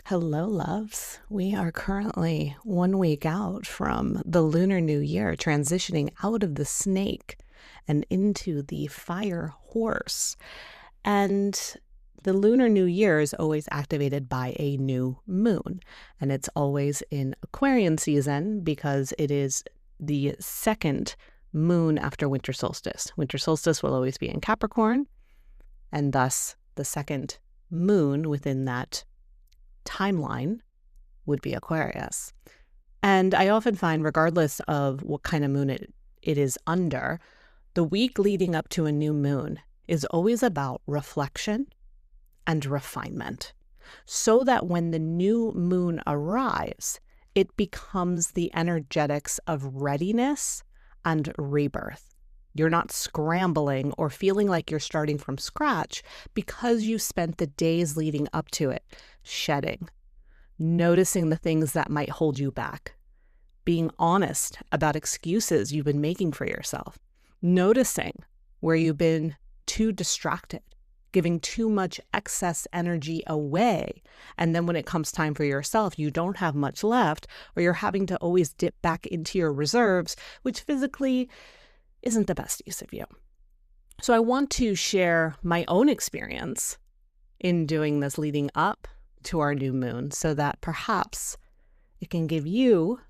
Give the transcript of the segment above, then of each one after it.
Hello, loves. We are currently 1 week out from the Lunar New Year, transitioning out of the snake and into the fire horse. And the Lunar New Year is always activated by a new moon. And it's always in Aquarian season because it is the second moon after winter solstice. Winter solstice will always be in Capricorn, and thus the second moon within that timeline would be Aquarius. And I often find, regardless of what kind of moon it is under, the week leading up to a new moon is always about reflection and refinement, so that when the new moon arrives, it becomes the energetics of readiness and rebirth. You're not scrambling or feeling like you're starting from scratch because you spent the days leading up to it shedding, noticing the things that might hold you back, being honest about excuses you've been making for yourself, noticing where you've been too distracted, giving too much excess energy away. And then when it comes time for yourself, you don't have much left, or you're having to always dip back into your reserves, which physically isn't the best use of you. So I want to share my own experience in doing this leading up to our new moon, so that perhaps it can give you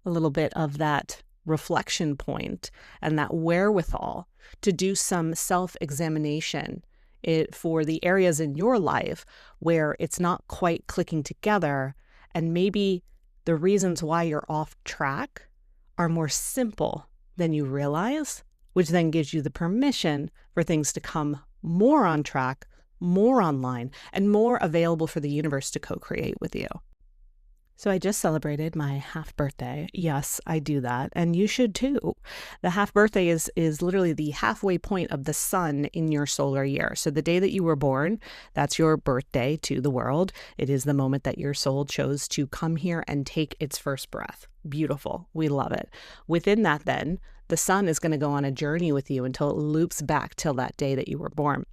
a little bit of that reflection point and that wherewithal to do some self-examination for the areas in your life where it's not quite clicking together, and maybe the reasons why you're off track are more simple than you realize, which then gives you the permission for things to come more on track, more online, and more available for the universe to co-create with you. So I just celebrated my half birthday. Yes, I do that, and you should too. The half birthday is literally the halfway point of the sun in your solar year. So the day that you were born, that's your birthday to the world. It is the moment that your soul chose to come here and take its first breath. Beautiful. We love it. Within that, then, the sun is going to go on a journey with you until it loops back till that day that you were born.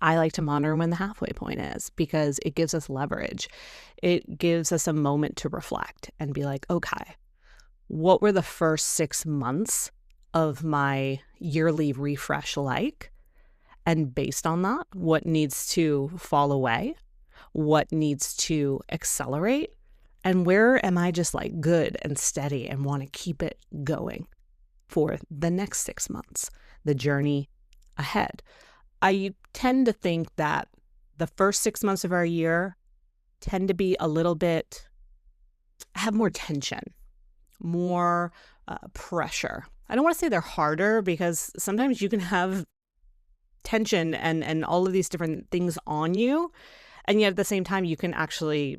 I like to monitor when the halfway point is because it gives us leverage. It gives us a moment to reflect and be like, okay, what were the first 6 months of my yearly refresh like? And based on that, what needs to fall away? What needs to accelerate? And where am I just like good and steady and want to keep it going for the next 6 months, the journey ahead? I tend to think that the first 6 months of our year tend to be a little bit, have more tension, more pressure. I don't want to say they're harder because sometimes you can have tension and all of these different things on you, and yet at the same time you can actually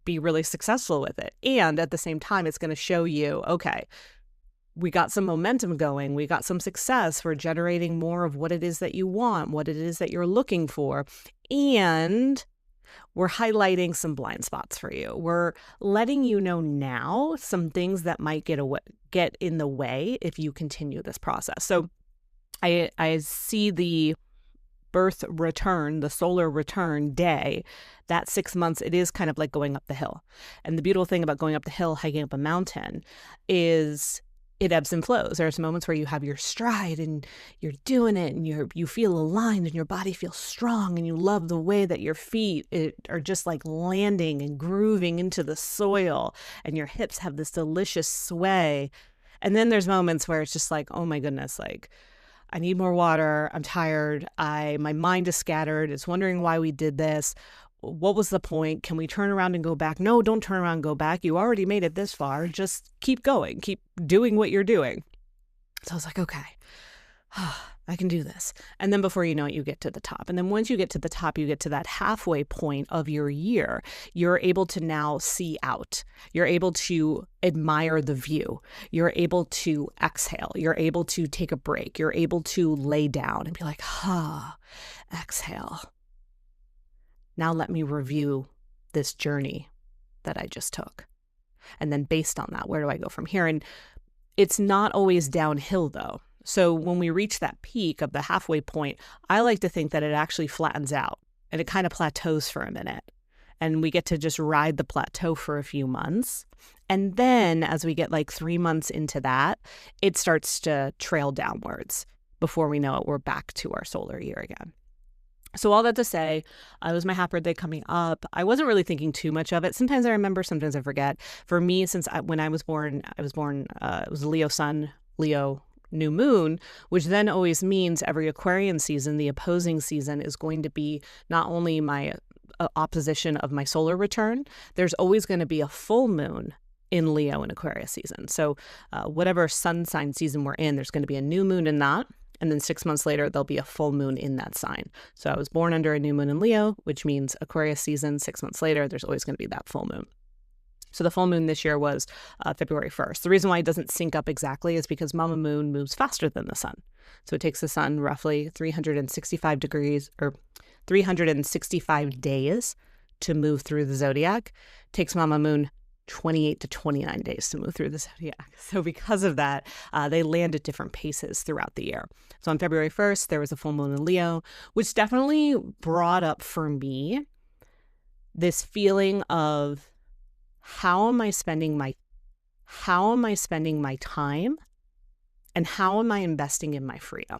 be really successful with it. And at the same time, it's going to show you, okay, we got some momentum going. We got some success. We're generating more of what it is that you want, what it is that you're looking for. And we're highlighting some blind spots for you. We're letting you know now some things that might get in the way if you continue this process. So I see the birth return, the solar return day, that 6 months, it is kind of like going up the hill. And the beautiful thing about going up the hill, hiking up a mountain, is it ebbs and flows. There's moments where you have your stride and you're doing it and you feel aligned and your body feels strong and you love the way that your feet are just like landing and grooving into the soil and your hips have this delicious sway. And then there's moments where it's just like, oh my goodness, like I need more water. I'm tired. My mind is scattered. It's wondering why we did this. What was the point? Can we turn around and go back? No, don't turn around and go back. You already made it this far. Just keep going. Keep doing what you're doing. So I was like, okay, I can do this. And then before you know it, you get to the top. And then once you get to the top, you get to that halfway point of your year. You're able to now see out. You're able to admire the view. You're able to exhale. You're able to take a break. You're able to lay down and be like, exhale. Now let me review this journey that I just took. And then based on that, where do I go from here? And it's not always downhill though. So when we reach that peak of the halfway point, I like to think that it actually flattens out and it kind of plateaus for a minute. and we get to just ride the plateau for a few months. And then as we get like 3 months into that, it starts to trail downwards. Before we know it, we're back to our solar year again. So all that to say, it was my half birthday coming up. I wasn't really thinking too much of it. Sometimes I remember, sometimes I forget. For me, when I was born, it was Leo sun, Leo new moon, which then always means every Aquarian season, the opposing season is going to be not only my opposition of my solar return, there's always going to be a full moon in Leo and Aquarius season. So whatever sun sign season we're in, there's going to be a new moon in that. And then 6 months later, there'll be a full moon in that sign. So I was born under a new moon in Leo, which means Aquarius season. 6 months later, there's always going to be that full moon. So the full moon this year was February 1st. The reason why it doesn't sync up exactly is because Mama Moon moves faster than the sun. So it takes the sun roughly 365 degrees or 365 days to move through the zodiac. It takes Mama Moon 28 to 29 days to move through the zodiac. So because of that, they land at different paces throughout the year. So on February 1st, there was a full moon in Leo, which definitely brought up for me this feeling of how am I spending my time, and how am I investing in my freedom?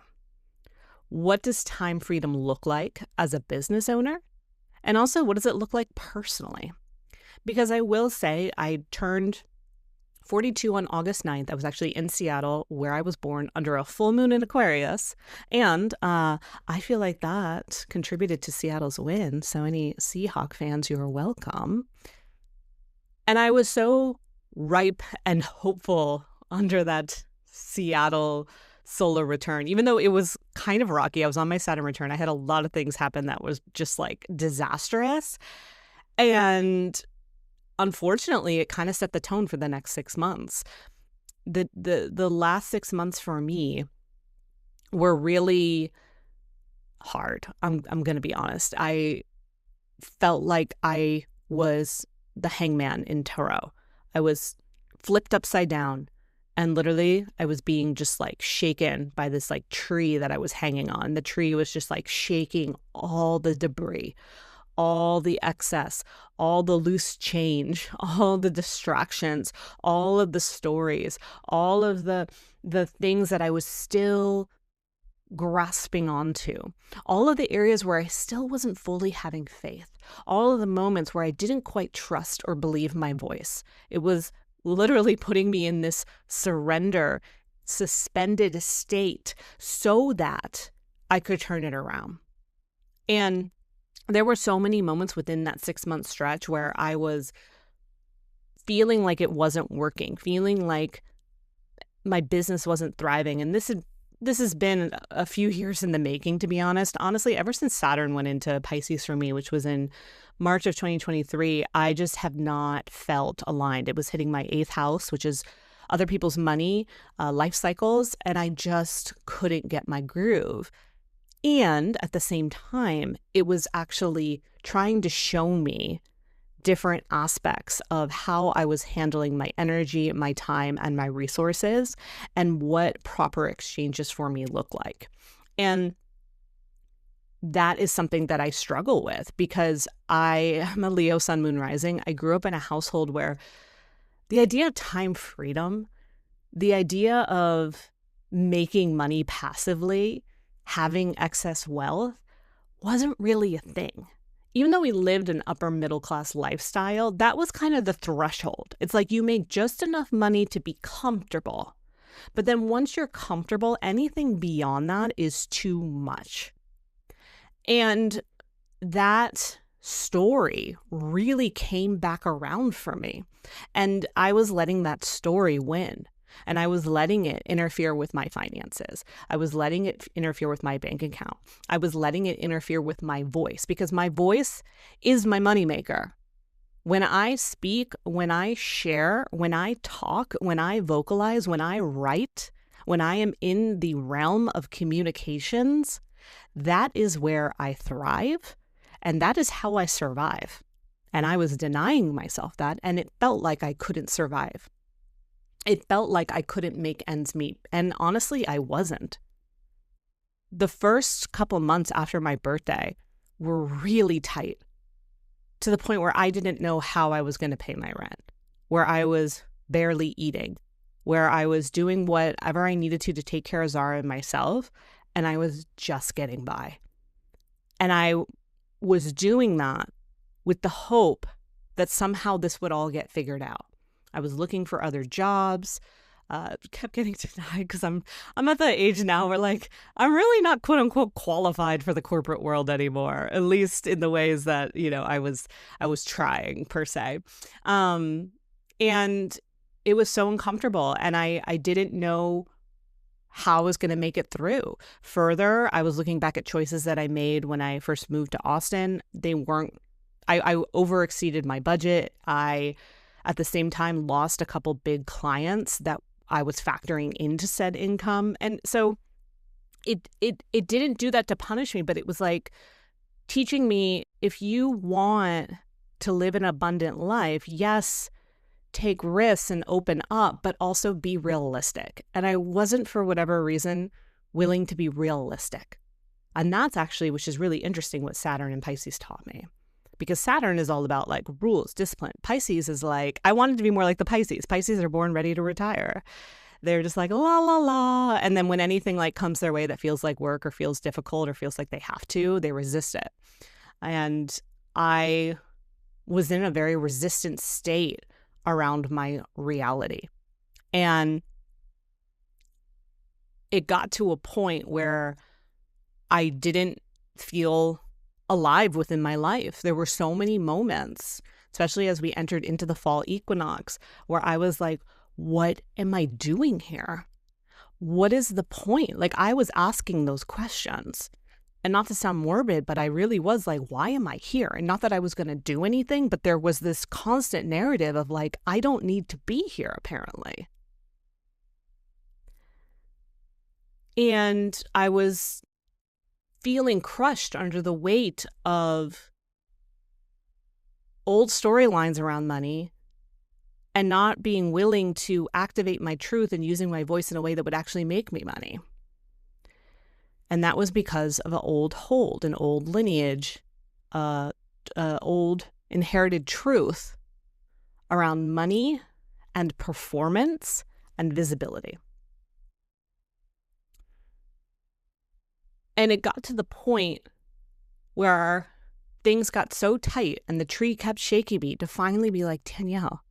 What does time freedom look like as a business owner? And also, what does it look like personally? Because I will say I turned 42 on August 9th. I was actually in Seattle, where I was born, under a full moon in Aquarius. And I feel like that contributed to Seattle's win. So any Seahawk fans, you're welcome. And I was so ripe and hopeful under that Seattle solar return, even though it was kind of rocky. I was on my Saturn return. I had a lot of things happen that was just like disastrous. And unfortunately, it kind of set the tone for the next 6 months. The last 6 months for me were really hard. I'm going to be honest. I felt like I was the hangman in tarot. I was flipped upside down, and literally I was being just like shaken by this like tree that I was hanging on. The tree was just like shaking all the debris, all the excess, all the loose change, all the distractions, all of the stories, all of the things that I was still grasping onto, all of the areas where I still wasn't fully having faith, all of the moments where I didn't quite trust or believe my voice. It was literally putting me in this surrender, suspended state so that I could turn it around. And there were so many moments within that 6 month stretch where I was feeling like it wasn't working, feeling like my business wasn't thriving. And this has been a few years in the making, to be honest. Honestly, ever since Saturn went into Pisces for me, which was in March of 2023, I just have not felt aligned. It was hitting my 8th house, which is other people's money, life cycles, and I just couldn't get my groove. And at the same time, it was actually trying to show me different aspects of how I was handling my energy, my time, and my resources, and what proper exchanges for me look like. And that is something that I struggle with because I am a Leo sun, moon rising. I grew up in a household where the idea of time freedom, the idea of making money passively, having excess wealth, wasn't really a thing. Even though we lived an upper middle class lifestyle, that was kind of the threshold. It's like you make just enough money to be comfortable. But then once you're comfortable, anything beyond that is too much. And that story really came back around for me. And I was letting that story win. And I was letting it interfere with my finances. I was letting it interfere with my bank account. I was letting it interfere with my voice because my voice is my moneymaker. When I speak, when I share, when I talk, when I vocalize, when I write, when I am in the realm of communications, that is where I thrive. And that is how I survive. And I was denying myself that, and it felt like I couldn't survive. It felt like I couldn't make ends meet. And honestly, I wasn't. The first couple months after my birthday were really tight. to the point where I didn't know how I was going to pay my rent, where I was barely eating, where I was doing whatever I needed to take care of Zara and myself, and I was just getting by. And I was doing that with the hope that somehow this would all get figured out. I was looking for other jobs, kept getting denied because I'm at the age now where like I'm really not quote unquote qualified for the corporate world anymore, at least in the ways that I was trying per se, and it was so uncomfortable, and I didn't know how I was going to make it through. Further, I was looking back at choices that I made when I first moved to Austin. They weren't. I overexceeded my budget. I, at the same time, lost a couple big clients that I was factoring into said income. And so it didn't do that to punish me, but it was like teaching me, if you want to live an abundant life, yes, take risks and open up, but also be realistic. And I wasn't, for whatever reason, willing to be realistic. And that's actually, which is really interesting, what Saturn and Pisces taught me. Because Saturn is all about like rules, discipline. Pisces is like, I wanted to be more like the Pisces. Pisces are born ready to retire. They're just like, la, la, la. And then when anything like comes their way that feels like work or feels difficult or feels like they have to, they resist it. And I was in a very resistant state around my reality. And it got to a point where I didn't feel alive within my life. There were so many moments, especially as we entered into the fall equinox, where I was like, what am I doing here? What is the point? Like, I was asking those questions. And not to sound morbid, but I really was like, why am I here? And not that I was going to do anything, but there was this constant narrative of like, I don't need to be here, apparently. And I was feeling crushed under the weight of old storylines around money and not being willing to activate my truth and using my voice in a way that would actually make me money. And that was because of an old hold, an old lineage, old inherited truth around money and performance and visibility. And it got to the point where things got so tight and the tree kept shaking me to finally be like, Danielle,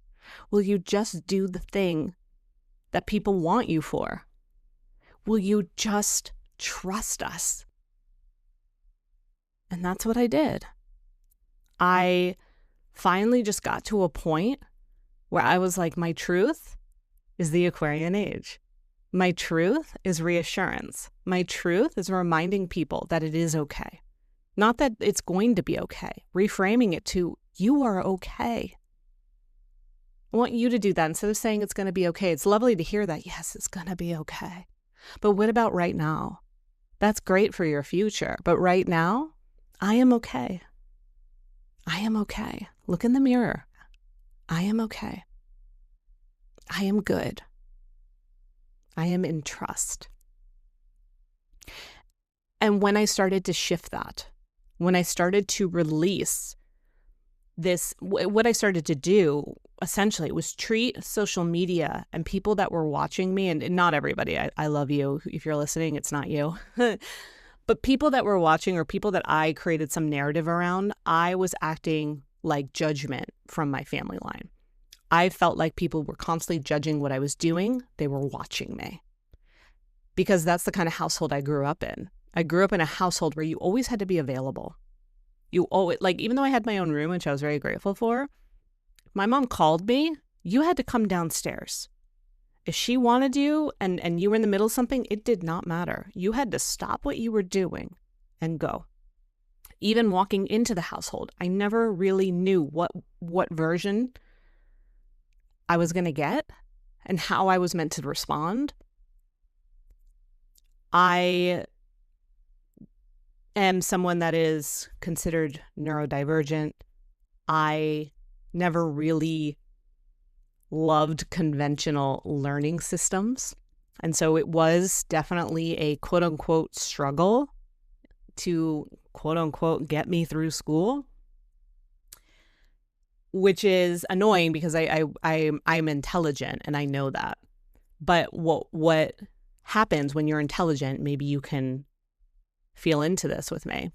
will you just do the thing that people want you for? Will you just trust us? And that's what I did. I finally just got to a point where I was like, my truth is the Aquarian age. My truth is reassurance. My truth is reminding people that it is okay. Not that it's going to be okay. Reframing it to, you are okay. I want you to do that. Instead of saying it's going to be okay, it's lovely to hear that, yes, it's going to be okay. But what about right now? That's great for your future. But right now, I am okay. I am okay. Look in the mirror. I am okay. I am good. I am in trust. And when I started to shift that, when I started to release this, what I started to do essentially was treat social media and people that were watching me, and not everybody, I love you. If you're listening, it's not you. But people that were watching or people that I created some narrative around, I was acting like judgment from my family line. I felt like people were constantly judging what I was doing. They were watching me. Because that's the kind of household I grew up in. I grew up in a household where you always had to be available. You always, like, even though I had my own room, which I was very grateful for, my mom called me, you had to come downstairs. If she wanted you and you were in the middle of something, it did not matter. You had to stop what you were doing and go. Even walking into the household, I never really knew what version I was going to get and how I was meant to respond. I am someone that is considered neurodivergent. I never really loved conventional learning systems. And so it was definitely a quote unquote struggle to quote unquote get me through school. which is annoying because I'm intelligent and I know that. But what happens when you're intelligent, maybe you can feel into this with me.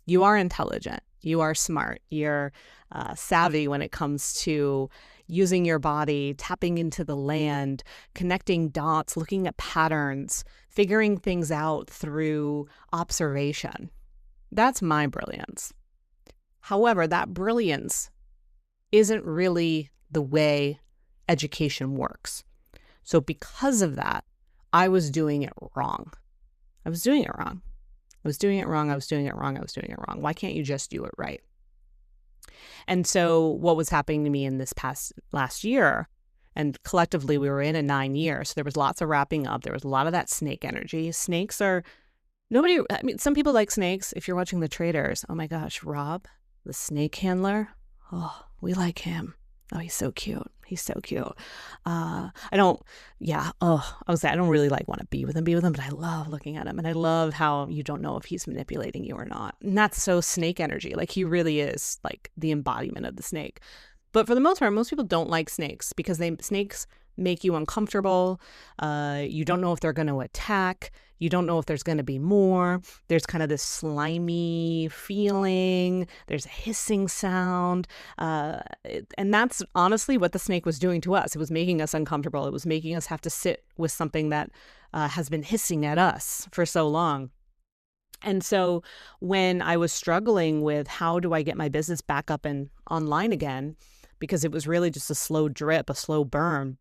You are intelligent. You are smart. You're savvy when it comes to using your body, tapping into the land, connecting dots, looking at patterns, figuring things out through observation. That's my brilliance. However, that brilliance isn't really the way education works. So because of that, I was doing it wrong. I was doing it wrong. Why can't you just do it right? And so what was happening to me in this last year, and collectively we were in a 9 years, so there was lots of wrapping up. There was a lot of that snake energy. Snakes are, some people like snakes. If you're watching The Traders, oh my gosh, Rob, the snake handler, oh, we like him. Oh, he's so cute. I don't really want to be with him, but I love looking at him. And I love how you don't know if he's manipulating you or not. And that's so snake energy. Like, he really is like the embodiment of the snake. But for the most part, most people don't like snakes because snakes make you uncomfortable. You don't know if they're going to attack. You don't know if there's going to be more. There's kind of this slimy feeling. There's a hissing sound. And that's honestly what the snake was doing to us. It was making us uncomfortable. It was making us have to sit with something that has been hissing at us for so long. And so when I was struggling with how do I get my business back up and online again, because it was really just a slow drip, a slow burn,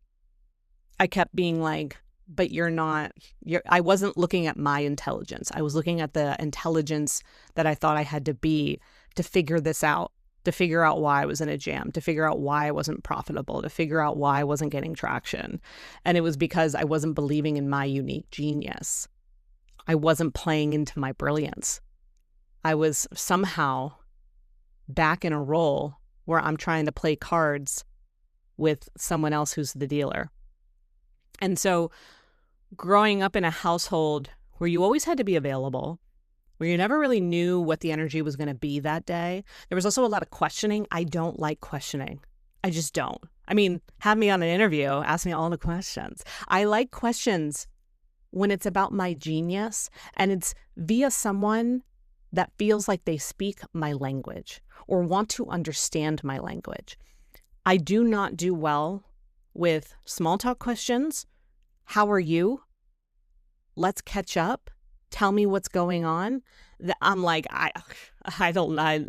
I kept being like, but I wasn't looking at my intelligence. I was looking at the intelligence that I thought I had to be to figure this out, to figure out why I was in a jam, to figure out why I wasn't profitable, to figure out why I wasn't getting traction. And it was because I wasn't believing in my unique genius. I wasn't playing into my brilliance. I was somehow back in a role where I'm trying to play cards with someone else who's the dealer. And so growing up in a household where you always had to be available, where you never really knew what the energy was going to be that day, there was also a lot of questioning. I don't like questioning. I just don't. I mean, have me on an interview, ask me all the questions. I like questions when it's about my genius and it's via someone that feels like they speak my language or want to understand my language. I do not do well with small talk questions. How are you? Let's catch up. Tell me what's going on. I'm like, I don't, and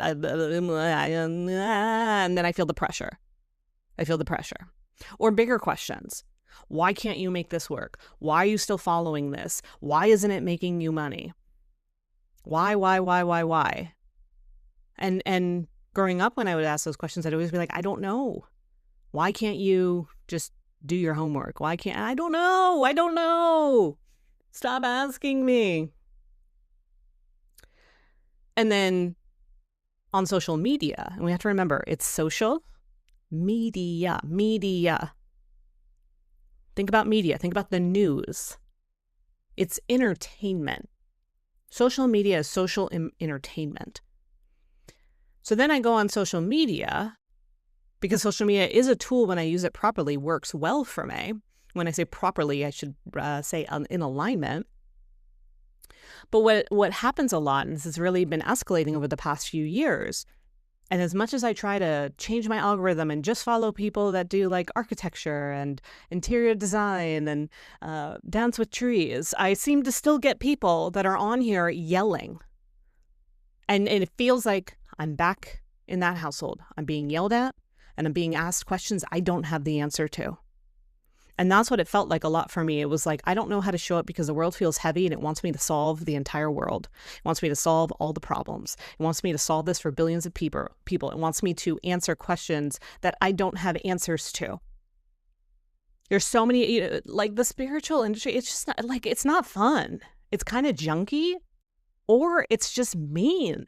then I feel the pressure. Or bigger questions. Why can't you make this work? Why are you still following this? Why isn't it making you money? Why? And growing up, when I would ask those questions, I'd always be like, I don't know. Why can't you just do your homework? I don't know. Stop asking me. And then on social media, and we have to remember, it's social media. Think about media. Think about the news. It's entertainment. Social media is social entertainment. So then I go on social media, because social media is a tool when I use it properly, works well for me. When I say properly, I should say in alignment. But what happens a lot, and this has really been escalating over the past few years, and as much as I try to change my algorithm and just follow people that do like architecture and interior design and dance with trees, I seem to still get people that are on here yelling. And it feels like I'm back in that household. I'm being yelled at and I'm being asked questions I don't have the answer to. And that's what it felt like a lot for me. It was like, I don't know how to show up because the world feels heavy and it wants me to solve the entire world. It wants me to solve all the problems. It wants me to solve this for billions of people. It wants me to answer questions that I don't have answers to. There's so many, like the spiritual industry, it's just not, like, it's not fun. It's kind of junky, or it's just mean.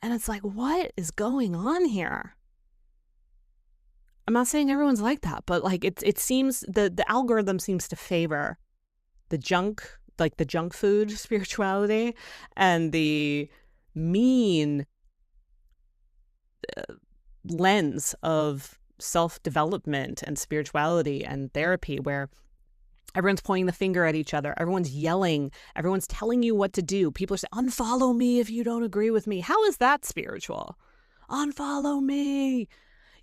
And it's like, what is going on here? I'm not saying everyone's like that, but like it seems the algorithm seems to favor the junk, like the junk food spirituality, and the mean lens of self-development and spirituality and therapy where everyone's pointing the finger at each other. Everyone's yelling. Everyone's telling you what to do. People are saying, unfollow me if you don't agree with me. How is that spiritual? Unfollow me.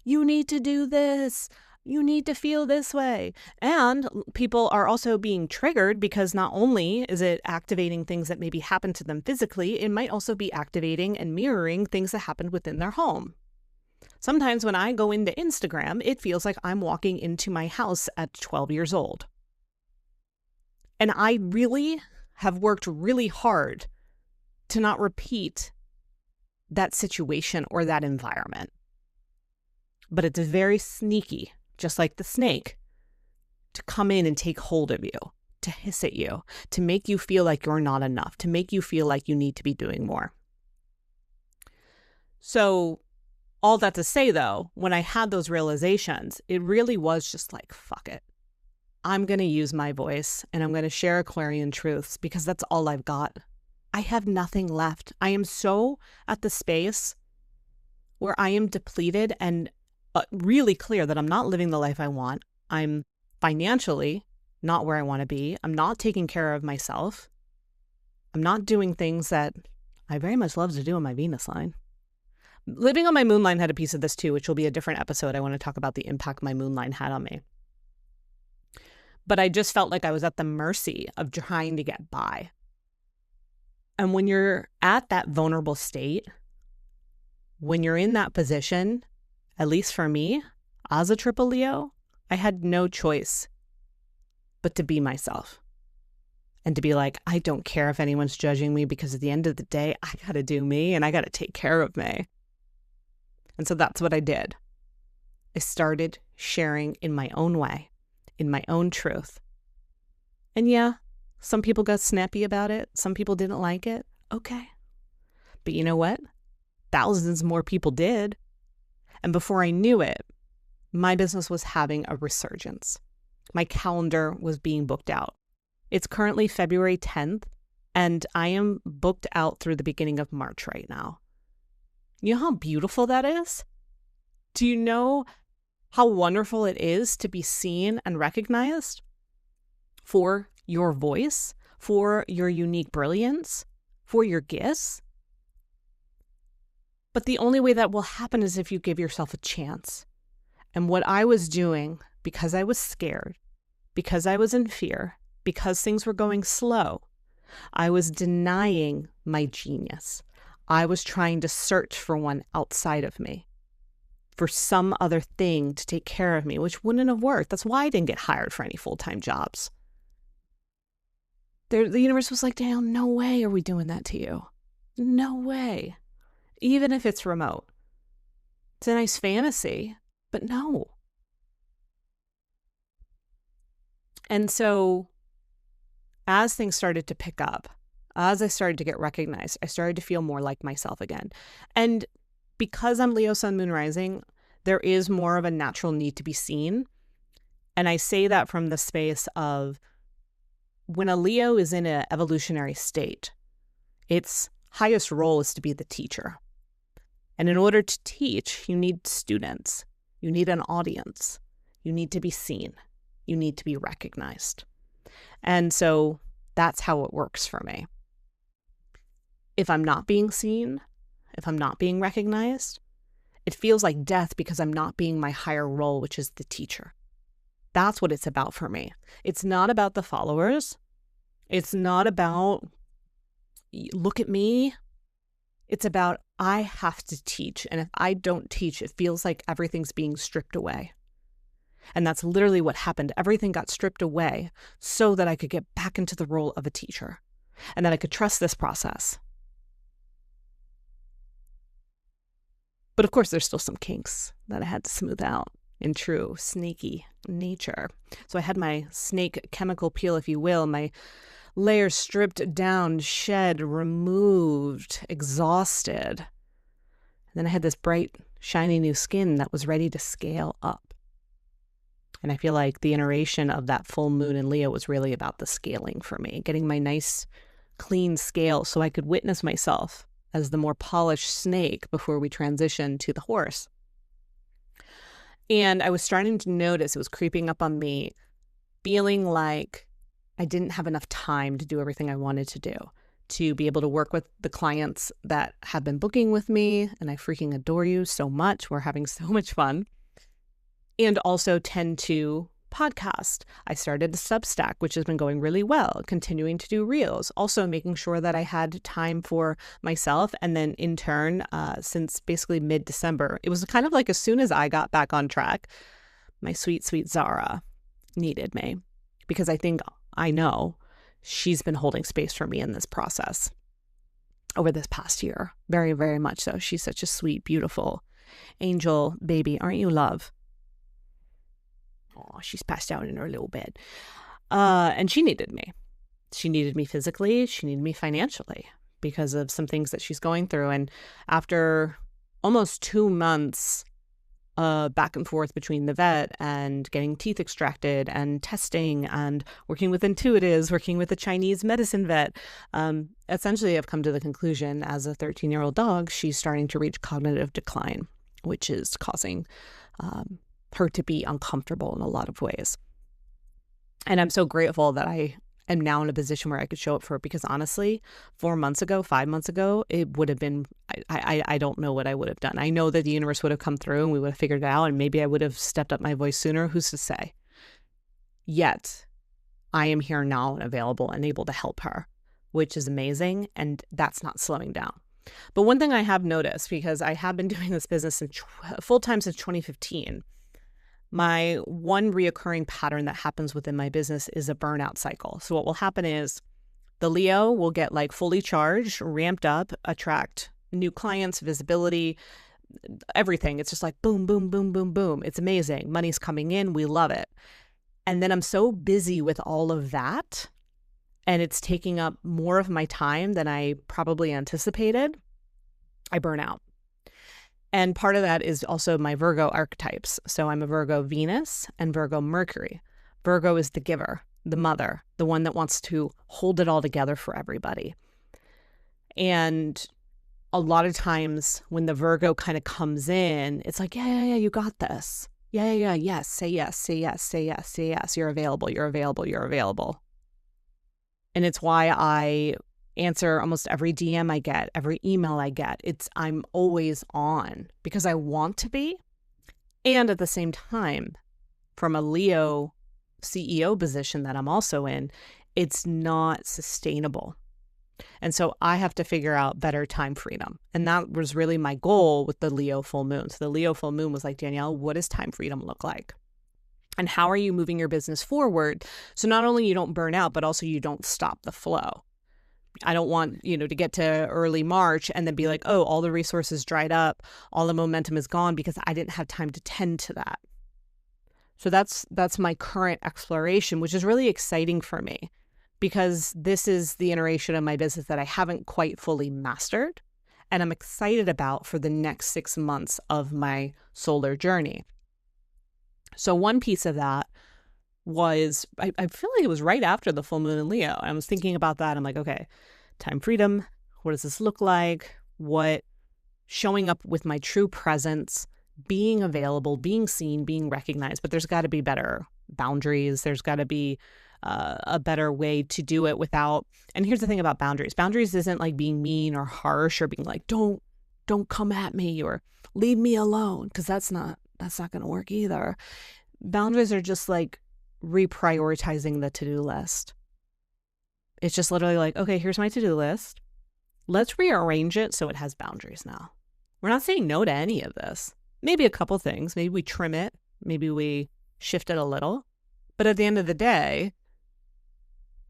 You need to do this. You need to feel this way. And people are also being triggered because not only is it activating things that maybe happen to them physically, it might also be activating and mirroring things that happened within their home. Sometimes when I go into Instagram, it feels like I'm walking into my house at 12 years old. And I really have worked really hard to not repeat that situation or that environment. But it's very sneaky, just like the snake, to come in and take hold of you, to hiss at you, to make you feel like you're not enough, to make you feel like you need to be doing more. So all that to say, though, when I had those realizations, it really was just like, fuck it. I'm going to use my voice and I'm going to share Aquarian truths because that's all I've got. I have nothing left. I am so at the space where I am depleted and really clear that I'm not living the life I want. I'm financially not where I want to be. I'm not taking care of myself. I'm not doing things that I very much love to do on my Venus line. Living on my moon line had a piece of this too, which will be a different episode. I want to talk about the impact my moon line had on me. But I just felt like I was at the mercy of trying to get by. And when you're at that vulnerable state, when you're in that position, at least for me, as a triple Leo, I had no choice but to be myself. And to be like, I don't care if anyone's judging me because at the end of the day, I got to do me and I got to take care of me. And so that's what I did. I started sharing in my own way, in my own truth. And yeah, some people got snappy about it. Some people didn't like it. Okay. But you know what? Thousands more people did. And before I knew it, my business was having a resurgence. My calendar was being booked out. It's currently February 10th, and I am booked out through the beginning of March right now. You know how beautiful that is? Do you know how wonderful it is to be seen and recognized for your voice, for your unique brilliance, for your gifts? But the only way that will happen is if you give yourself a chance. And what I was doing, because I was scared, because I was in fear, because things were going slow, I was denying my genius. I was trying to search for one outside of me, for some other thing to take care of me, which wouldn't have worked. That's why I didn't get hired for any full-time jobs. The universe was like, Danielle, no way are we doing that to you. No way. Even if it's remote. It's a nice fantasy, but no. And so as things started to pick up, as I started to get recognized, I started to feel more like myself again. And because I'm Leo Sun Moon Rising, there is more of a natural need to be seen. And I say that from the space of when a Leo is in an evolutionary state, its highest role is to be the teacher. And in order to teach, you need students. You need an audience. You need to be seen. You need to be recognized. And so that's how it works for me. If I'm not being seen, if I'm not being recognized, it feels like death because I'm not being my higher role, which is the teacher. That's what it's about for me. It's not about the followers. It's not about, look at me. It's about, I have to teach. And if I don't teach, it feels like everything's being stripped away. And that's literally what happened. Everything got stripped away so that I could get back into the role of a teacher and that I could trust this process. But of course, there's still some kinks that I had to smooth out in true snaky nature. So I had my snake chemical peel, if you will, my layers stripped down, shed, removed, exhausted. And then I had this bright, shiny new skin that was ready to scale up. And I feel like the iteration of that full moon in Leo was really about the scaling for me, getting my nice, clean scale so I could witness myself as the more polished snake before we transition to the horse. And I was starting to notice it was creeping up on me, feeling like I didn't have enough time to do everything I wanted to do, to be able to work with the clients that have been booking with me. And I freaking adore you so much. We're having so much fun. And also tend to podcast. I started a Substack, which has been going really well, continuing to do reels, also making sure that I had time for myself. And then in turn, since basically mid-December, it was kind of like as soon as I got back on track, my sweet, sweet Zara needed me, because I know she's been holding space for me in this process over this past year. Very, very much so. She's such a sweet, beautiful angel baby. Aren't you, love? Oh, she's passed out in her little bed. And she needed me. She needed me physically. She needed me financially because of some things that she's going through. And after almost 2 months back and forth between the vet and getting teeth extracted and testing and working with intuitives, working with a Chinese medicine vet, essentially I've come to the conclusion, as a 13-year-old dog, she's starting to reach cognitive decline, which is causing her to be uncomfortable in a lot of ways. And I'm so grateful that I am now in a position where I could show up for her, because honestly, 4 months ago, 5 months ago, it would have been, I don't know what I would have done. I know that the universe would have come through and we would have figured it out, and maybe I would have stepped up my voice sooner. Who's to say? Yet, I am here now and available and able to help her, which is amazing. And that's not slowing down. But one thing I have noticed, because I have been doing this business full time since 2015, my one reoccurring pattern that happens within my business is a burnout cycle. So what will happen is the Leo will get like fully charged, ramped up, attract new clients, visibility, everything. It's just like boom, boom, boom, boom, boom. It's amazing. Money's coming in. We love it. And then I'm so busy with all of that, and it's taking up more of my time than I probably anticipated, I burn out. And part of that is also my Virgo archetypes. So I'm a Virgo Venus and Virgo Mercury. Virgo is the giver, the mother, the one that wants to hold it all together for everybody. And a lot of times when the Virgo kind of comes in, it's like, yeah, you got this. Yeah, yes, say yes, say yes, say yes, say yes. You're available, you're available, you're available. And it's why I answer almost every DM I get, every email I get. I'm always on because I want to be. And at the same time, from a Leo CEO position that I'm also in, it's not sustainable. And so I have to figure out better time freedom. And that was really my goal with the Leo full moon. So the Leo full moon was like, Danielle, what does time freedom look like? And how are you moving your business forward? So not only you don't burn out, but also you don't stop the flow. I don't want, to get to early March and then be like, oh, all the resources dried up, all the momentum is gone because I didn't have time to tend to that. So that's my current exploration, which is really exciting for me, because this is the iteration of my business that I haven't quite fully mastered, and I'm excited about for the next 6 months of my solar journey. So one piece of that was, I feel like it was right after the full moon in Leo. I was thinking about that. I'm like, okay, time freedom. What does this look like? Showing up with my true presence, being available, being seen, being recognized. But there's got to be better boundaries. There's got to be a better way to do it without. And here's the thing about boundaries. Boundaries isn't like being mean or harsh or being like, don't come at me or leave me alone, because that's not going to work either. Boundaries are just like reprioritizing the to-do list. It's just literally like, okay, here's my to-do list. Let's rearrange it so it has boundaries now. We're not saying no to any of this. Maybe a couple things. Maybe we trim it. Maybe we shift it a little. But at the end of the day,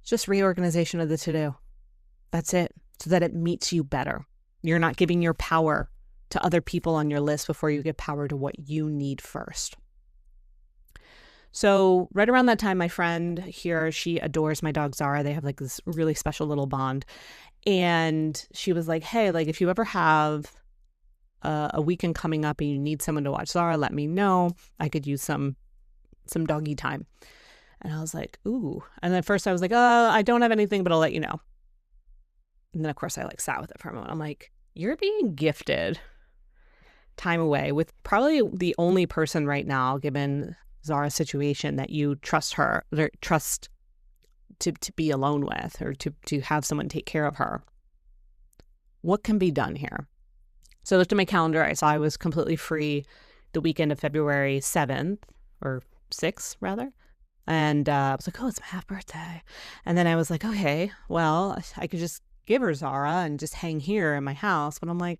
it's just reorganization of the to-do. That's it. So that it meets you better. You're not giving your power to other people on your list before you give power to what you need first. So right around that time, my friend here, she adores my dog Zara. They have like this really special little bond. And she was like, hey, like if you ever have a weekend coming up and you need someone to watch Zara, let me know. I could use some doggy time. And I was like, ooh. And at first I was like, I don't have anything, but I'll let you know. And then of course I like sat with it for a moment. I'm like, you're being gifted time away with probably the only person right now, given Zara's situation, that you trust her, or trust to be alone with, or to have someone take care of her. What can be done here? So I looked at my calendar. I saw I was completely free the weekend of February 7th, or 6th, rather. And I was like, oh, it's my half birthday. And then I was like, okay, well, I could just give her Zara and just hang here in my house. But I'm like,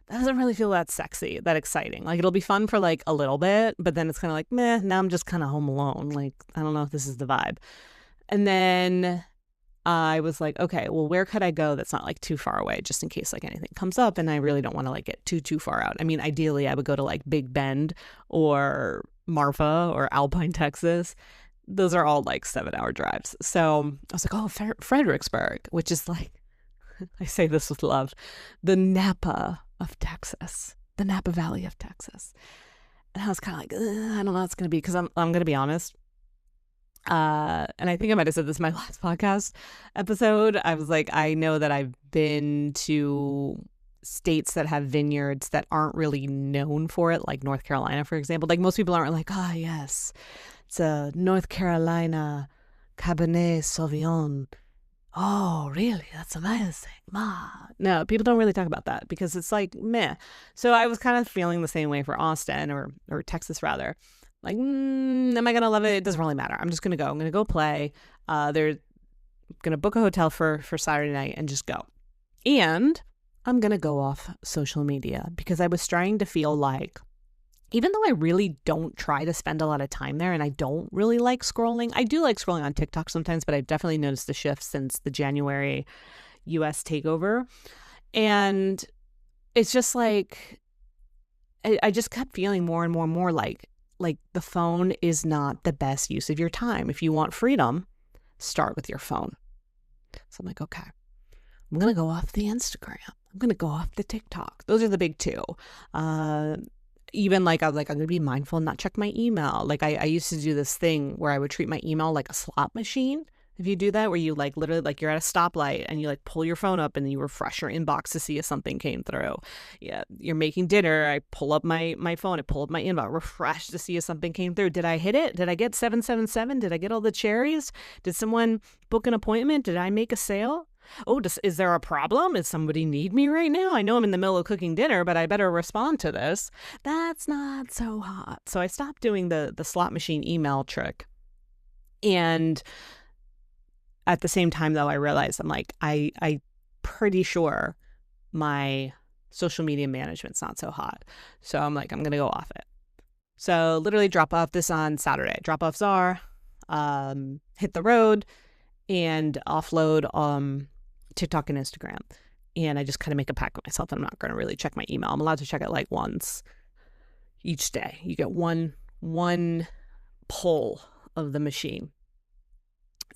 that doesn't really feel that sexy, that exciting. Like, it'll be fun for like a little bit, but then it's kind of like, meh, now I'm just kind of home alone. Like, I don't know if this is the vibe. And then I was like, okay, well, where could I go that's not like too far away, just in case like anything comes up and I really don't want to like get too far out. I mean, ideally I would go to like Big Bend or Marfa or Alpine, Texas. Those are all like 7-hour drives. So I was like, oh, Fredericksburg, which is like, I say this with love, the Napa of Texas, the Napa Valley of Texas. And I was kind of like, I don't know how it's going to be, because I'm going to be honest. And I think I might have said this in my last podcast episode. I was like, I know that I've been to states that have vineyards that aren't really known for it, like North Carolina, for example. Like, most people aren't like, yes, it's a North Carolina Cabernet Sauvignon. Oh, really? That's amazing. No, people don't really talk about that because it's like, meh. So I was kind of feeling the same way for Austin, or Texas rather. Like, am I going to love it? It doesn't really matter. I'm just going to go. I'm going to go play. They're going to book a hotel for Saturday night and just go. And I'm going to go off social media, because I was starting to feel like, even though I really don't try to spend a lot of time there, and I don't really like scrolling. I do like scrolling on TikTok sometimes, but I've definitely noticed the shift since the January US takeover. And it's just like, I just kept feeling more and more like the phone is not the best use of your time. If you want freedom, start with your phone. So I'm like, okay, I'm going to go off the Instagram. I'm going to go off the TikTok. Those are the big two. Even like, I was like, I'm going to be mindful and not check my email. Like, I used to do this thing where I would treat my email like a slot machine. If you do that, where you like literally like you're at a stoplight and you like pull your phone up and you refresh your inbox to see if something came through. Yeah, you're making dinner. I pull up my phone. I pull up my inbox, refresh to see if something came through. Did I hit it? Did I get 777? Did I get all the cherries? Did someone book an appointment? Did I make a sale? Oh, is there a problem? Does somebody need me right now? I know I'm in the middle of cooking dinner, but I better respond to this. That's not so hot. So I stopped doing the slot machine email trick. And at the same time, though, I realized I'm like, I pretty sure my social media management's not so hot. So I'm like, I'm going to go off it. So literally drop off this on Saturday. Drop off Zara, hit the road, and offload TikTok and Instagram. And I just kind of make a pact with myself that I'm not going to really check my email. I'm allowed to check it like once each day. You get one pull of the machine.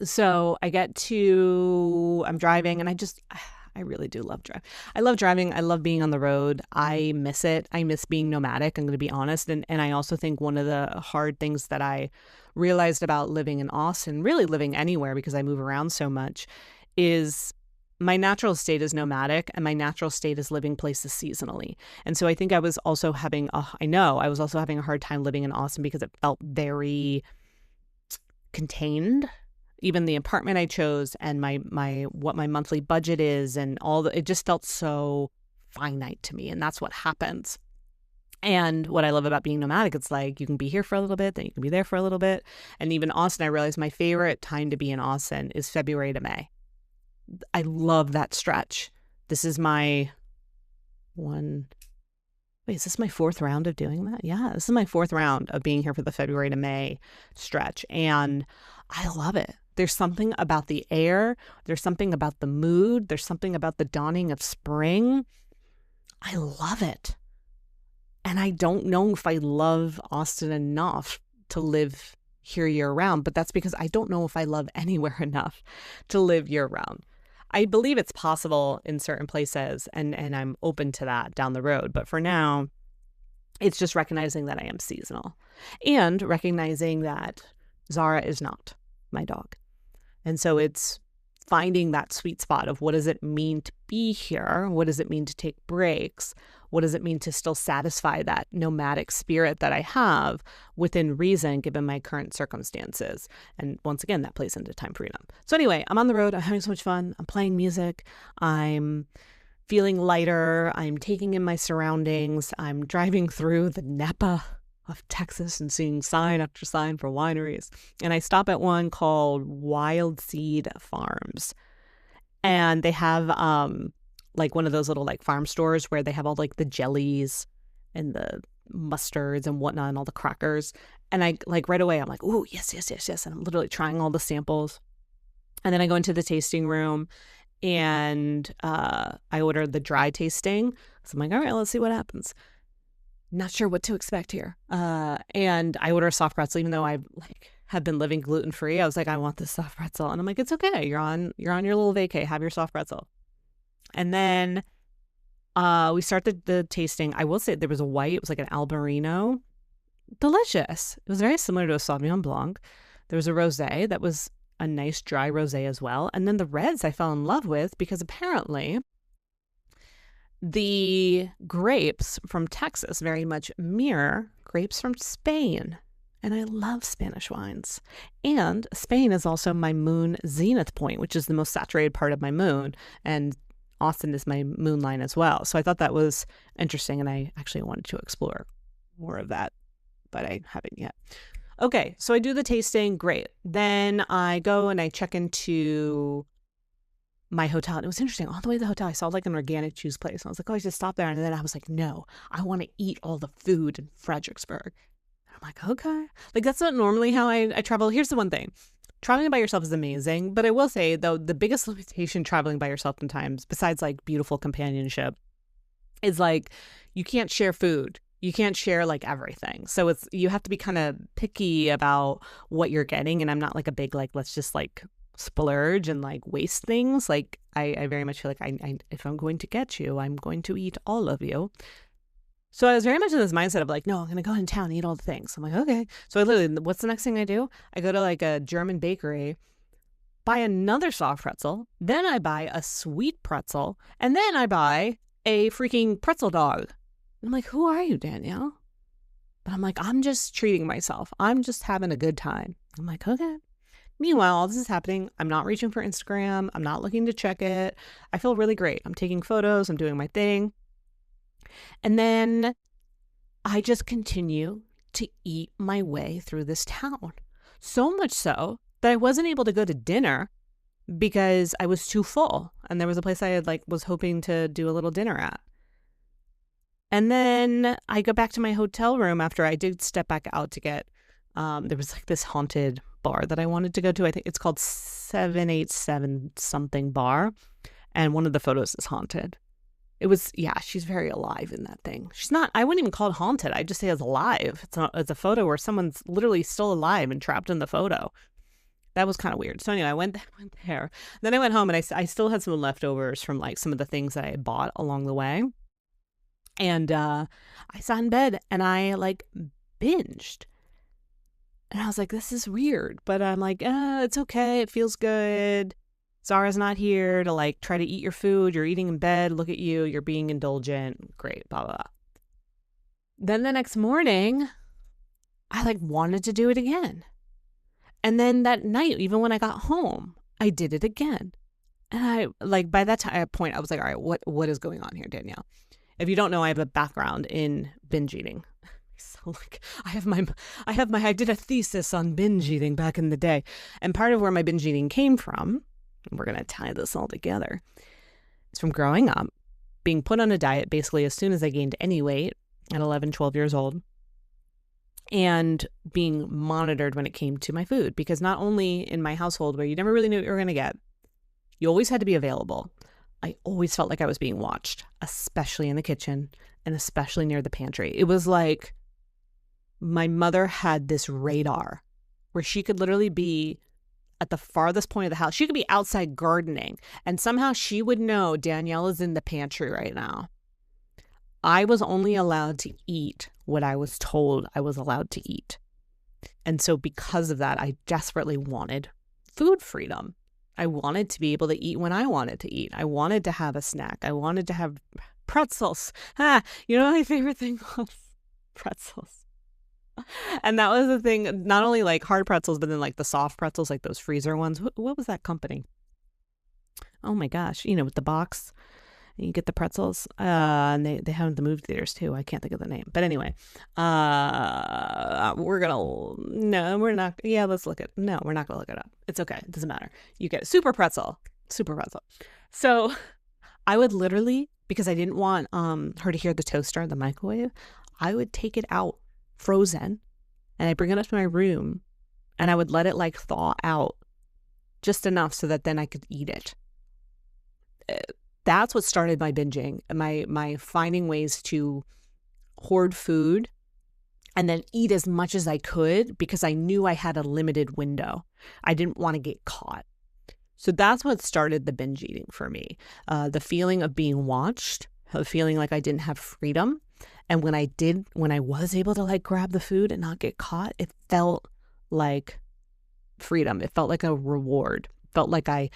So I'm driving, and I really do love driving. I love driving. I love being on the road. I miss it. I miss being nomadic. I'm going to be honest. And I also think one of the hard things that I realized about living in Austin, really living anywhere because I move around so much, is my natural state is nomadic, and my natural state is living places seasonally. And so I think I was also having a hard time living in Austin because it felt very contained. Even the apartment I chose and what my monthly budget is and it just felt so finite to me. And that's what happens. And what I love about being nomadic, it's like you can be here for a little bit, then you can be there for a little bit. And even Austin, I realized my favorite time to be in Austin is February to May. I love that stretch. This is my is this my fourth round of doing that? Yeah, this is my fourth round of being here for the February to May stretch. And I love it. There's something about the air. There's something about the mood. There's something about the dawning of spring. I love it. And I don't know if I love Austin enough to live here year round, but that's because I don't know if I love anywhere enough to live year round. I believe it's possible in certain places, and I'm open to that down the road. But for now, it's just recognizing that I am seasonal and recognizing that Zara is not my dog. And so it's finding that sweet spot of what does it mean to be here? What does it mean to take breaks? What does it mean to still satisfy that nomadic spirit that I have within reason, given my current circumstances? And once again, that plays into time freedom. So anyway, I'm on the road. I'm having so much fun. I'm playing music. I'm feeling lighter. I'm taking in my surroundings. I'm driving through the Napa of Texas and seeing sign after sign for wineries. And I stop at one called Wild Seed Farms. And they have like one of those little like farm stores where they have all like the jellies and the mustards and whatnot and all the crackers. And I like right away, I'm like, ooh, yes. And I'm literally trying all the samples. And then I go into the tasting room and I order the dry tasting. So I'm like, all right, let's see what happens. Not sure what to expect here. And I order a soft pretzel, even though I have been living gluten-free. I was like, I want this soft pretzel. And I'm like, it's okay. You're on your little vacay. Have your soft pretzel. And then we start the tasting. I will say there was a white. It was like an Albarino. Delicious. It was very similar to a Sauvignon Blanc. There was a rosé that was a nice dry rosé as well. And then the reds I fell in love with because apparently the grapes from Texas very much mirror grapes from Spain. And I love Spanish wines. And Spain is also my moon zenith point, which is the most saturated part of my moon. And Austin is my moon line as well. So I thought that was interesting. And I actually wanted to explore more of that, but I haven't yet. Okay, so I do the tasting. Great. Then I go and I check into my hotel. And it was interesting. On the way to the hotel, I saw like an organic juice place. And I was like, oh, I should stop there. And then I was like, no, I want to eat all the food in Fredericksburg. I'm like, okay. Like, that's not normally how I travel. Here's the one thing. Traveling by yourself is amazing. But I will say, though, the biggest limitation traveling by yourself sometimes, besides like beautiful companionship, is like you can't share food. You can't share like everything. So you have to be kind of picky about what you're getting. And I'm not like a big, like, let's just like splurge and like waste things. Like I very much feel like I if I'm going to get you, I'm going to eat all of you. So I was very much in this mindset of like, no, I'm going to go in town and eat all the things. I'm like, okay. So I literally, what's the next thing I do? I go to like a German bakery, buy another soft pretzel. Then I buy a sweet pretzel. And then I buy a freaking pretzel dog. I'm like, who are you, Danielle? But I'm like, I'm just treating myself. I'm just having a good time. I'm like, okay. Meanwhile, all this is happening. I'm not reaching for Instagram. I'm not looking to check it. I feel really great. I'm taking photos. I'm doing my thing. And then I just continue to eat my way through this town. So much so that I wasn't able to go to dinner because I was too full. And there was a place I had was hoping to do a little dinner at. And then I go back to my hotel room after I did step back out to get, there was like this haunted bar that I wanted to go to. I think it's called 787 something bar. And one of the photos is haunted. It was, yeah, she's very alive in that thing. She's not, I wouldn't even call it haunted. I'd just say it's alive. It's a photo where someone's literally still alive and trapped in the photo. That was kind of weird. So anyway, I went there. Then I went home and I still had some leftovers from like some of the things that I had bought along the way. And I sat in bed and I like binged. And I was like, this is weird. But I'm like, it's okay. It feels good. Zara's not here to like try to eat your food. You're eating in bed. Look at you. You're being indulgent. Great. Blah, blah, blah. Then the next morning, I like wanted to do it again. And then that night, even when I got home, I did it again. And I like by that point, I was like, all right, what is going on here, Danielle? If you don't know, I have a background in binge eating. So like I did a thesis on binge eating back in the day. And part of where my binge eating came from, and we're going to tie this all together, it's from growing up, being put on a diet basically as soon as I gained any weight at 11, 12 years old, and being monitored when it came to my food. Because not only in my household where you never really knew what you were going to get, you always had to be available. I always felt like I was being watched, especially in the kitchen and especially near the pantry. It was like my mother had this radar where she could literally be at the farthest point of the house. She could be outside gardening and somehow she would know Danielle is in the pantry right now. I was only allowed to eat what I was told I was allowed to eat. And so because of that, I desperately wanted food freedom. I wanted to be able to eat when I wanted to eat. I wanted to have a snack. I wanted to have pretzels. You know, my favorite thing was pretzels. And that was the thing, not only like hard pretzels, but then like the soft pretzels, like those freezer ones. What was that company? Oh my gosh, you know, with the box. You get the pretzels, and they have the movie theaters too. I can't think of the name, but anyway, we're not. Yeah, let's look it. No, we're not gonna look it up. It's okay. It doesn't matter. You get super pretzel. So I would literally, because I didn't want her to hear the toaster in the microwave, I would take it out frozen, and I bring it up to my room, and I would let it like thaw out just enough so that then I could eat it. That's what started my binging, my finding ways to hoard food and then eat as much as I could because I knew I had a limited window. I didn't want to get caught. So that's what started the binge eating for me. The feeling of being watched, the feeling like I didn't have freedom. And when I was able to like grab the food and not get caught, it felt like freedom. It felt like a reward. It felt like I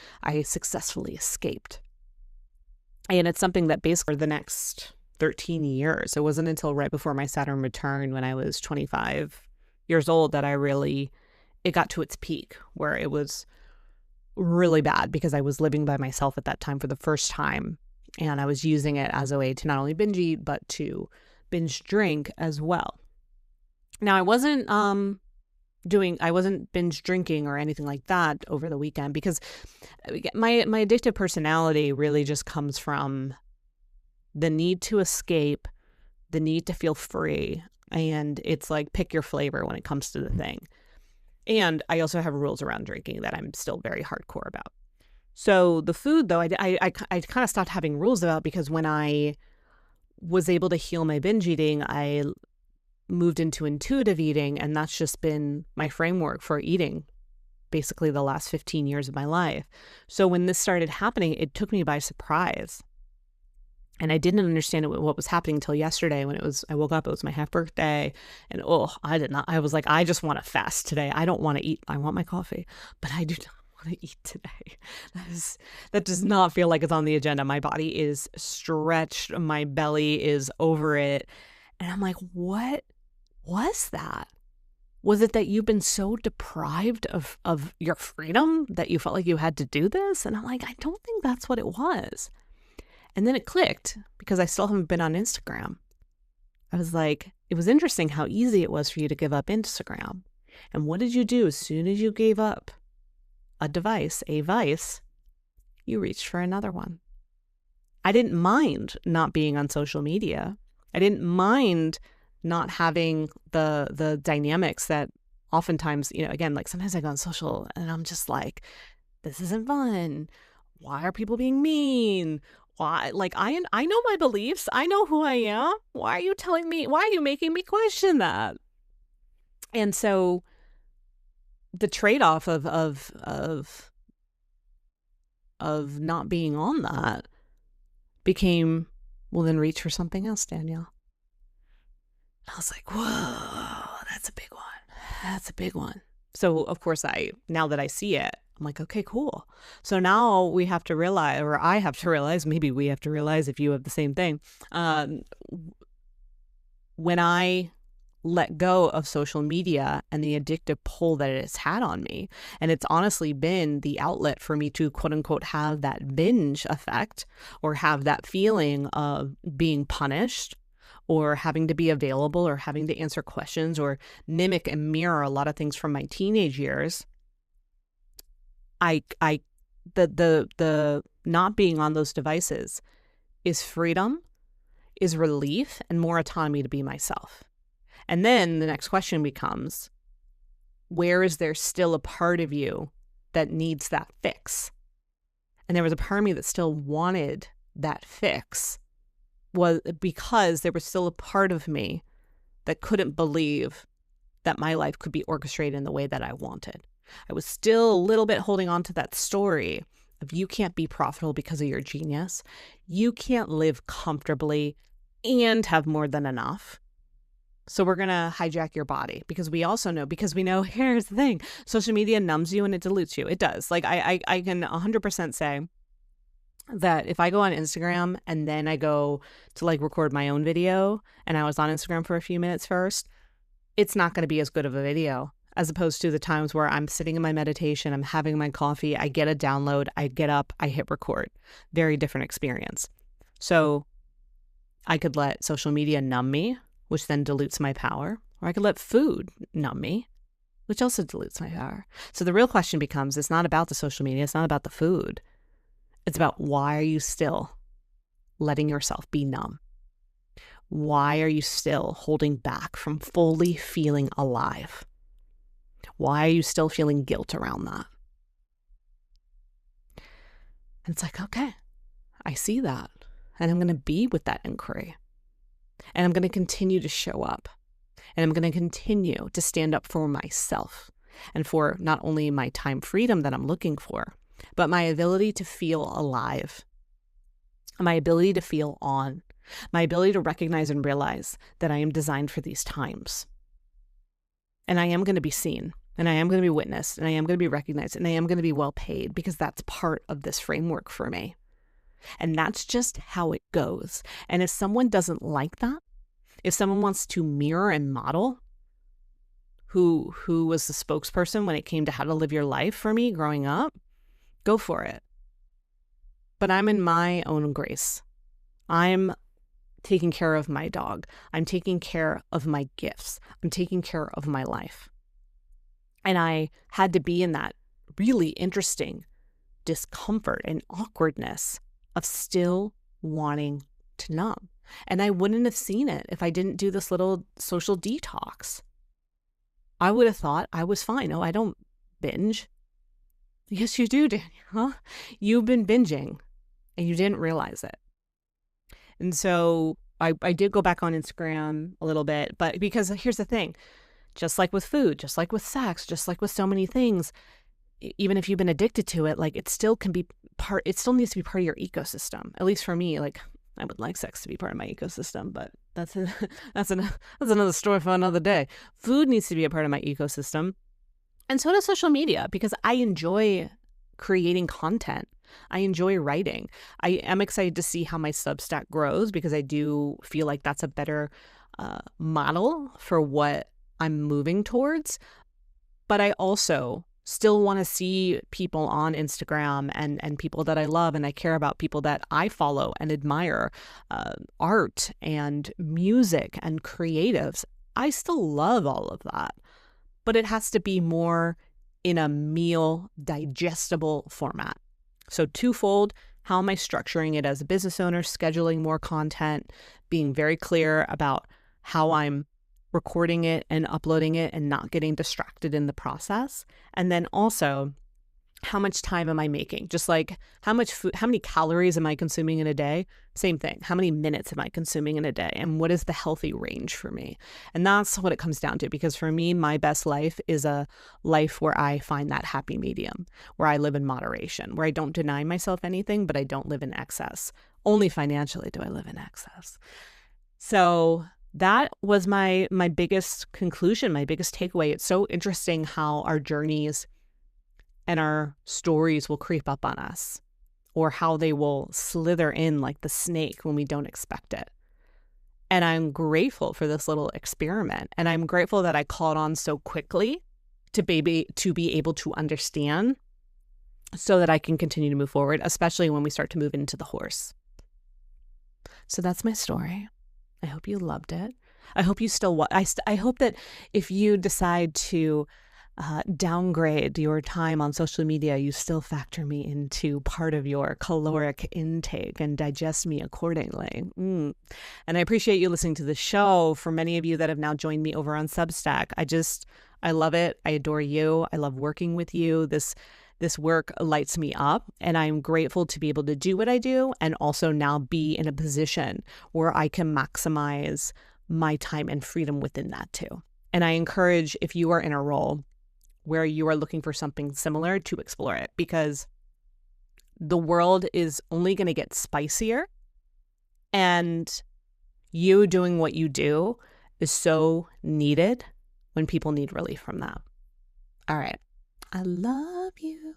successfully escaped. And it's something that basically for the next 13 years, it wasn't until right before my Saturn return when I was 25 years old that it got to its peak where it was really bad because I was living by myself at that time for the first time. And I was using it as a way to not only binge eat, but to binge drink as well. Now, I wasn't binge drinking or anything like that over the weekend because my addictive personality really just comes from the need to escape, the need to feel free. And it's like pick your flavor when it comes to the thing. And I also have rules around drinking that I'm still very hardcore about. So the food, though, I kind of stopped having rules about because when I was able to heal my binge eating, I moved into intuitive eating, and that's just been my framework for eating basically the last 15 years of my life. So when this started happening, it took me by surprise. And I didn't understand what was happening until yesterday when I woke up, it was my half birthday, and I was like, I just want to fast today. I don't want to eat. I want my coffee, but I do not want to eat today. That does not feel like it's on the agenda. My body is stretched. My belly is over it. And I'm like, what was that? Was it that you've been so deprived of your freedom that you felt like you had to do this? And I'm like, I don't think that's what it was. And then it clicked because I still haven't been on Instagram. I was like, it was interesting how easy it was for you to give up Instagram. And what did you do as soon as you gave up a vice? You reached for another one. I didn't mind not being on social media. I didn't mind not having the dynamics that oftentimes, again, like sometimes I go on social and I'm just like, this isn't fun. Why are people being mean? Why? Like, I know my beliefs. I know who I am. Why are you making me question that? And so the trade-off of not being on that became, well, then reach for something else, Danielle. I was like, whoa, that's a big one. That's a big one. So, of course, now that I see it, I'm like, okay, cool. So now we have to realize, or I have to realize, maybe we have to realize if you have the same thing. When I let go of social media and the addictive pull that it has had on me, and it's honestly been the outlet for me to quote unquote have that binge effect or have that feeling of being punished or having to be available or having to answer questions or mimic and mirror a lot of things from my teenage years. The not being on those devices is freedom, is relief, and more autonomy to be myself. And then the next question becomes, where is there still a part of you that needs that fix? And there was a part of me that still wanted that fix, was because there was still a part of me that couldn't believe that my life could be orchestrated in the way that I wanted. I was still a little bit holding on to that story of you can't be profitable because of your genius. You can't live comfortably and have more than enough. So we're going to hijack your body because we know, here's the thing, social media numbs you and it dilutes you. It does. Like I can 100% say that if I go on Instagram and then I go to like record my own video and I was on Instagram for a few minutes first, it's not going to be as good of a video as opposed to the times where I'm sitting in my meditation, I'm having my coffee, I get a download, I get up, I hit record. Very different experience. So I could let social media numb me, which then dilutes my power, or I could let food numb me, which also dilutes my power. So the real question becomes, it's not about the social media, it's not about the food. It's about, why are you still letting yourself be numb? Why are you still holding back from fully feeling alive? Why are you still feeling guilt around that? And it's like, okay, I see that. And I'm going to be with that inquiry. And I'm going to continue to show up. And I'm going to continue to stand up for myself and for not only my time freedom that I'm looking for, but my ability to feel alive, my ability to feel on, my ability to recognize and realize that I am designed for these times. And I am going to be seen, and I am going to be witnessed, and I am going to be recognized, and I am going to be well paid, because that's part of this framework for me. And that's just how it goes. And if someone doesn't like that, if someone wants to mirror and model who was the spokesperson when it came to how to live your life for me growing up, go for it. But I'm in my own grace. I'm taking care of my dog. I'm taking care of my gifts. I'm taking care of my life. And I had to be in that really interesting discomfort and awkwardness of still wanting to numb. And I wouldn't have seen it if I didn't do this little social detox. I would have thought I was fine. Oh, I don't binge. Yes, you do, Daniel. Huh? You've been binging and you didn't realize it. And so I did go back on Instagram a little bit, but because here's the thing, just like with food, just like with sex, just like with so many things, even if you've been addicted to it, like it still needs to be part of your ecosystem. At least for me, like I would like sex to be part of my ecosystem, but that's another story for another day. Food needs to be a part of my ecosystem. And so does social media, because I enjoy creating content. I enjoy writing. I am excited to see how my Substack grows, because I do feel like that's a better model for what I'm moving towards. But I also still want to see people on Instagram and people that I love and I care about, people that I follow and admire, art and music and creatives. I still love all of that, but it has to be more in a meal digestible format. So twofold, how am I structuring it as a business owner, scheduling more content, being very clear about how I'm recording it and uploading it and not getting distracted in the process. And then also, how much time am I making? Just like how much food, how many calories am I consuming in a day? Same thing. How many minutes am I consuming in a day? And what is the healthy range for me? And that's what it comes down to, because for me, my best life is a life where I find that happy medium, where I live in moderation, where I don't deny myself anything, but I don't live in excess. Only financially do I live in excess. So that was my biggest conclusion, my biggest takeaway. It's so interesting how our journeys and our stories will creep up on us, or how they will slither in like the snake when we don't expect it. And I'm grateful for this little experiment. And I'm grateful that I caught on so quickly to be able to understand, so that I can continue to move forward, especially when we start to move into the horse. So that's my story. I hope you loved it. I hope you still I hope that if you decide to downgrade your time on social media, you still factor me into part of your caloric intake and digest me accordingly. And I appreciate you listening to the show. For many of you that have now joined me over on Substack, I love it. I adore you. I love working with you. This work lights me up, and I'm grateful to be able to do what I do, and also now be in a position where I can maximize my time and freedom within that too. And I encourage, if you are in a role where you are looking for something similar, to explore it, because the world is only going to get spicier, and you doing what you do is so needed when people need relief from that. All right. I love you.